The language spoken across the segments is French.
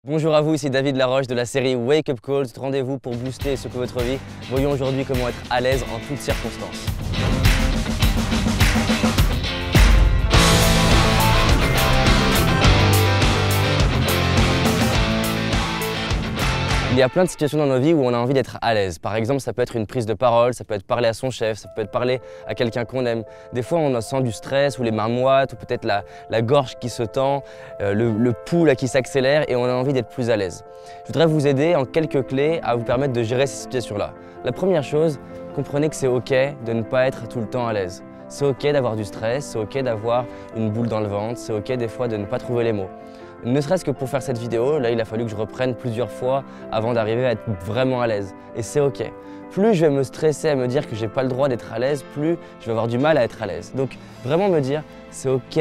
Bonjour à vous, ici David Laroche de la série Wake Up Calls. Rendez-vous pour booster et secouer votre vie. Voyons aujourd'hui comment être à l'aise en toutes circonstances. Il y a plein de situations dans nos vies où on a envie d'être à l'aise. Par exemple, ça peut être une prise de parole, ça peut être parler à son chef, ça peut être parler à quelqu'un qu'on aime. Des fois, on sent du stress ou les mains moites ou peut-être la gorge qui se tend, le pouls qui s'accélère et on a envie d'être plus à l'aise. Je voudrais vous aider en quelques clés à vous permettre de gérer ces situations-là. La première chose, comprenez que c'est OK de ne pas être tout le temps à l'aise. C'est OK d'avoir du stress, c'est OK d'avoir une boule dans le ventre, c'est OK des fois de ne pas trouver les mots. Ne serait-ce que pour faire cette vidéo, là il a fallu que je reprenne plusieurs fois avant d'arriver à être vraiment à l'aise. Et c'est OK. Plus je vais me stresser à me dire que j'ai pas le droit d'être à l'aise, plus je vais avoir du mal à être à l'aise. Donc vraiment me dire, c'est OK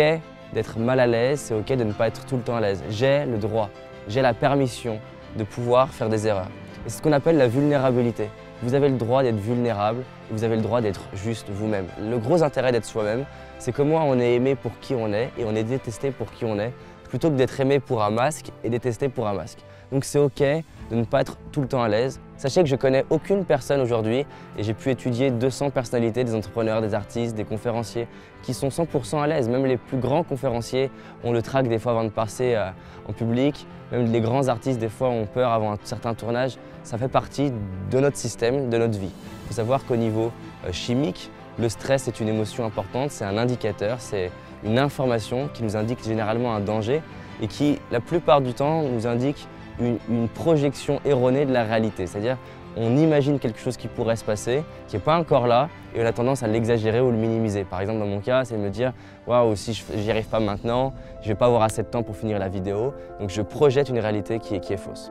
d'être mal à l'aise, c'est OK de ne pas être tout le temps à l'aise. J'ai le droit, j'ai la permission de pouvoir faire des erreurs. Et c'est ce qu'on appelle la vulnérabilité. Vous avez le droit d'être vulnérable et vous avez le droit d'être juste vous-même. Le gros intérêt d'être soi-même, c'est que moi on est aimé pour qui on est et on est détesté pour qui on est, plutôt que d'être aimé pour un masque et détesté pour un masque. Donc c'est OK de ne pas être tout le temps à l'aise. Sachez que je connais aucune personne aujourd'hui et j'ai pu étudier 200 personnalités, des entrepreneurs, des artistes, des conférenciers qui sont 100% à l'aise. Même les plus grands conférenciers ont le trac des fois avant de passer en public. Même les grands artistes des fois ont peur avant un certain tournage. Ça fait partie de notre système, de notre vie. Il faut savoir qu'au niveau chimique, le stress est une émotion importante, c'est un indicateur, c'est une information qui nous indique généralement un danger et qui, la plupart du temps, nous indique une projection erronée de la réalité. C'est-à-dire, on imagine quelque chose qui pourrait se passer, qui n'est pas encore là, et on a tendance à l'exagérer ou le minimiser. Par exemple, dans mon cas, c'est de me dire « Waouh, si je n'y arrive pas maintenant, je ne vais pas avoir assez de temps pour finir la vidéo. » Donc je projette une réalité qui est fausse.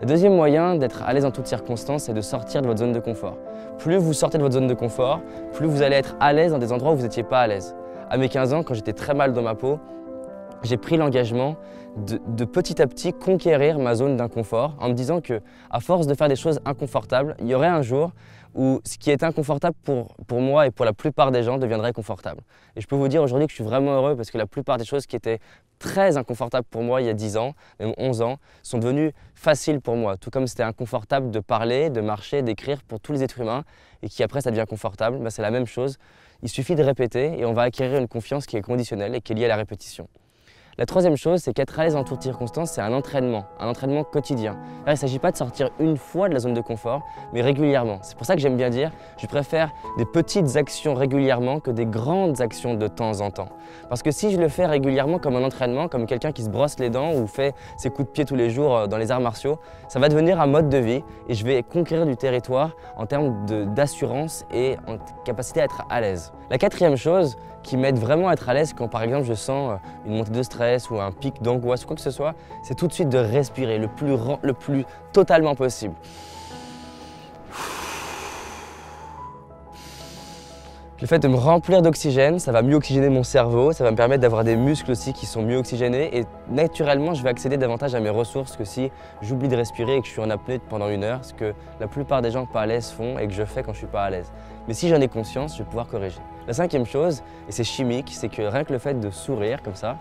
Le deuxième moyen d'être à l'aise en toutes circonstances, c'est de sortir de votre zone de confort. Plus vous sortez de votre zone de confort, plus vous allez être à l'aise dans des endroits où vous n'étiez pas à l'aise. À mes 15 ans, quand j'étais très mal dans ma peau, j'ai pris l'engagement de petit à petit conquérir ma zone d'inconfort en me disant que, à force de faire des choses inconfortables, il y aurait un jour où ce qui est inconfortable pour moi et pour la plupart des gens deviendrait confortable. Et je peux vous dire aujourd'hui que je suis vraiment heureux parce que la plupart des choses qui étaient très inconfortables pour moi il y a 10 ans, même 11 ans, sont devenues faciles pour moi. Tout comme c'était inconfortable de parler, de marcher, d'écrire pour tous les êtres humains et qui après ça devient confortable, c'est la même chose. Il suffit de répéter et on va acquérir une confiance qui est conditionnelle et qui est liée à la répétition. La troisième chose, c'est qu'être à l'aise en toutes circonstances, c'est un entraînement quotidien. Il ne s'agit pas de sortir une fois de la zone de confort, mais régulièrement. C'est pour ça que j'aime bien dire, je préfère des petites actions régulièrement que des grandes actions de temps en temps. Parce que si je le fais régulièrement comme un entraînement, comme quelqu'un qui se brosse les dents ou fait ses coups de pied tous les jours dans les arts martiaux, ça va devenir un mode de vie et je vais conquérir du territoire en termes d'assurance et en capacité à être à l'aise. La quatrième chose qui m'aide vraiment à être à l'aise quand par exemple je sens une montée de stress ou un pic d'angoisse ou quoi que ce soit, c'est tout de suite de respirer le plus totalement possible. Le fait de me remplir d'oxygène, ça va mieux oxygéner mon cerveau, ça va me permettre d'avoir des muscles aussi qui sont mieux oxygénés et naturellement je vais accéder davantage à mes ressources que si j'oublie de respirer et que je suis en apnée pendant 1 heure, ce que la plupart des gens pas à l'aise font et que je fais quand je suis pas à l'aise. Mais si j'en ai conscience, je vais pouvoir corriger. La cinquième chose, et c'est chimique, c'est que rien que le fait de sourire comme ça,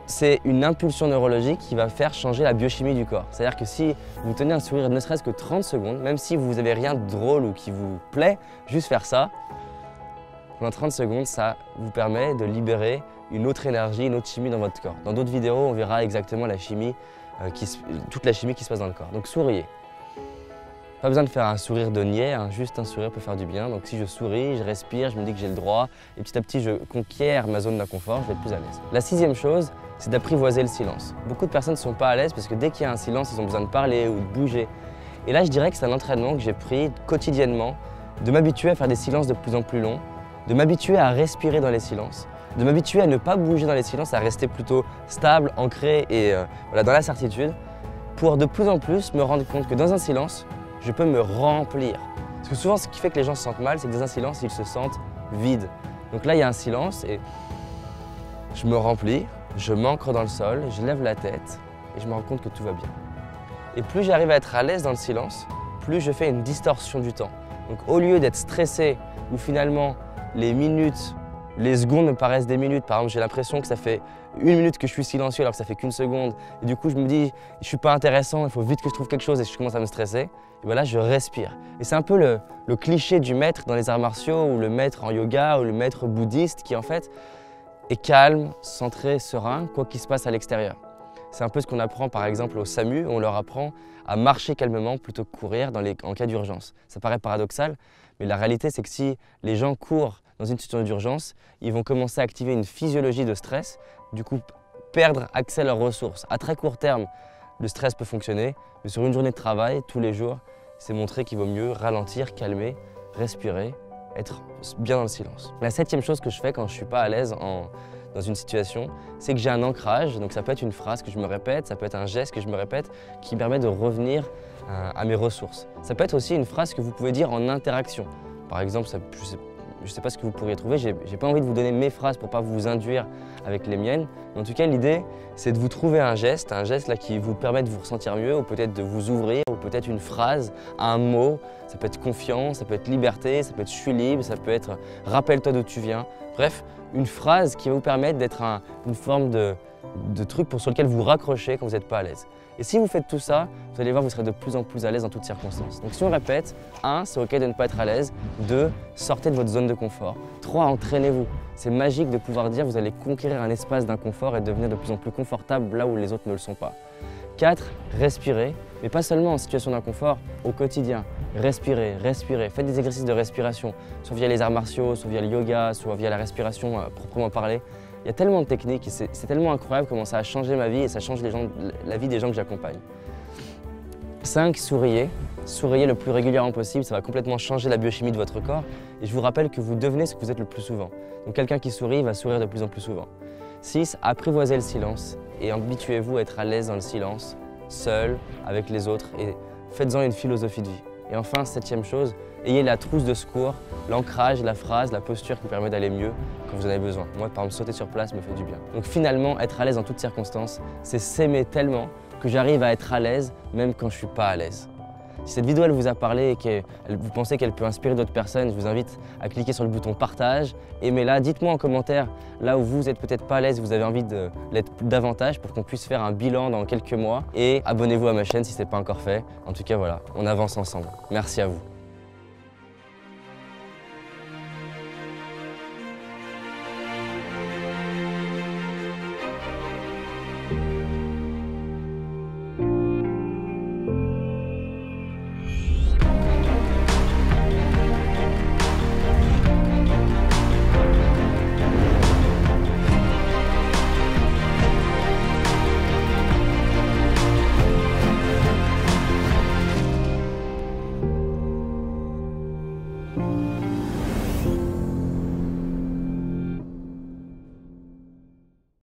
c'est une impulsion neurologique qui va faire changer la biochimie du corps. C'est-à-dire que si vous tenez un sourire ne serait-ce que 30 secondes, même si vous n'avez rien de drôle ou qui vous plaît, juste faire ça, pendant 30 secondes, ça vous permet de libérer une autre énergie, une autre chimie dans votre corps. Dans d'autres vidéos, on verra exactement la chimie, toute la chimie qui se passe dans le corps. Donc souriez. Pas besoin de faire un sourire de niais, juste un sourire peut faire du bien. Donc si je souris, je respire, je me dis que j'ai le droit et petit à petit je conquiers ma zone d'inconfort, je vais être plus à l'aise. La sixième chose, c'est d'apprivoiser le silence. Beaucoup de personnes ne sont pas à l'aise parce que dès qu'il y a un silence, ils ont besoin de parler ou de bouger. Et là, je dirais que c'est un entraînement que j'ai pris quotidiennement, de m'habituer à faire des silences de plus en plus longs, de m'habituer à respirer dans les silences, de m'habituer à ne pas bouger dans les silences, à rester plutôt stable, ancré et dans la certitude, pour de plus en plus me rendre compte que dans un silence, je peux me remplir. Parce que souvent, ce qui fait que les gens se sentent mal, c'est que dans un silence, ils se sentent vides. Donc là, il y a un silence et je me remplis, je m'ancre dans le sol, je lève la tête et je me rends compte que tout va bien. Et plus j'arrive à être à l'aise dans le silence, plus je fais une distorsion du temps. Donc au lieu d'être stressé, où finalement les minutes Les secondes me paraissent des minutes. Par exemple, j'ai l'impression que ça fait 1 minute que je suis silencieux alors que ça fait qu'1 seconde. Et du coup, je me dis, je suis pas intéressant, il faut vite que je trouve quelque chose et je commence à me stresser. Et voilà, je respire. Et c'est un peu le cliché du maître dans les arts martiaux ou le maître en yoga ou le maître bouddhiste qui en fait est calme, centré, serein, quoi qu'il se passe à l'extérieur. C'est un peu ce qu'on apprend par exemple au SAMU, on leur apprend à marcher calmement plutôt que courir en cas d'urgence. Ça paraît paradoxal, mais la réalité c'est que si les gens courent dans une situation d'urgence, ils vont commencer à activer une physiologie de stress, du coup perdre accès à leurs ressources. À très court terme, le stress peut fonctionner, mais sur une journée de travail, tous les jours, c'est montré qu'il vaut mieux ralentir, calmer, respirer, être bien dans le silence. La 7e chose que je fais quand je ne suis pas à l'aise dans une situation, c'est que j'ai un ancrage. Donc ça peut être une phrase que je me répète, ça peut être un geste que je me répète qui me permet de revenir à mes ressources. Ça peut être aussi une phrase que vous pouvez dire en interaction. Par exemple, je ne sais pas ce que vous pourriez trouver, j'ai pas envie de vous donner mes phrases pour ne pas vous induire avec les miennes. Mais en tout cas, l'idée, c'est de vous trouver un geste là qui vous permet de vous ressentir mieux, ou peut-être de vous ouvrir, ou peut-être une phrase, un mot. Ça peut être confiance, ça peut être liberté, ça peut être je suis libre, ça peut être rappelle-toi d'où tu viens. Bref, une phrase qui va vous permettre d'être une forme de truc sur lequel vous raccrochez quand vous n'êtes pas à l'aise. Et si vous faites tout ça, vous allez voir, vous serez de plus en plus à l'aise en toutes circonstances. Donc si on répète, 1, c'est ok de ne pas être à l'aise. 2, sortez de votre zone de confort. 3, entraînez-vous. C'est magique de pouvoir dire vous allez conquérir un espace d'inconfort et devenir de plus en plus confortable là où les autres ne le sont pas. 4, respirez, mais pas seulement en situation d'inconfort, au quotidien. Respirez, respirez, faites des exercices de respiration, soit via les arts martiaux, soit via le yoga, soit via la respiration proprement parlée. Il y a tellement de techniques et c'est tellement incroyable comment ça a changé ma vie et ça change la vie des gens que j'accompagne. 5, souriez. Souriez le plus régulièrement possible, ça va complètement changer la biochimie de votre corps. Et je vous rappelle que vous devenez ce que vous êtes le plus souvent. Donc quelqu'un qui sourit va sourire de plus en plus souvent. 6, apprivoisez le silence et habituez-vous à être à l'aise dans le silence, seul, avec les autres et faites-en une philosophie de vie. Et enfin, 7e chose, ayez la trousse de secours, l'ancrage, la phrase, la posture qui permet d'aller mieux quand vous en avez besoin. Moi, par exemple, sauter sur place me fait du bien. Donc finalement, être à l'aise en toutes circonstances, c'est s'aimer tellement que j'arrive à être à l'aise même quand je ne suis pas à l'aise. Si cette vidéo elle vous a parlé et que vous pensez qu'elle peut inspirer d'autres personnes, je vous invite à cliquer sur le bouton partage, aimez-la, dites-moi en commentaire là où vous êtes peut-être pas à l'aise, vous avez envie de l'être davantage pour qu'on puisse faire un bilan dans quelques mois et abonnez-vous à ma chaîne si ce n'est pas encore fait. En tout cas voilà, on avance ensemble. Merci à vous.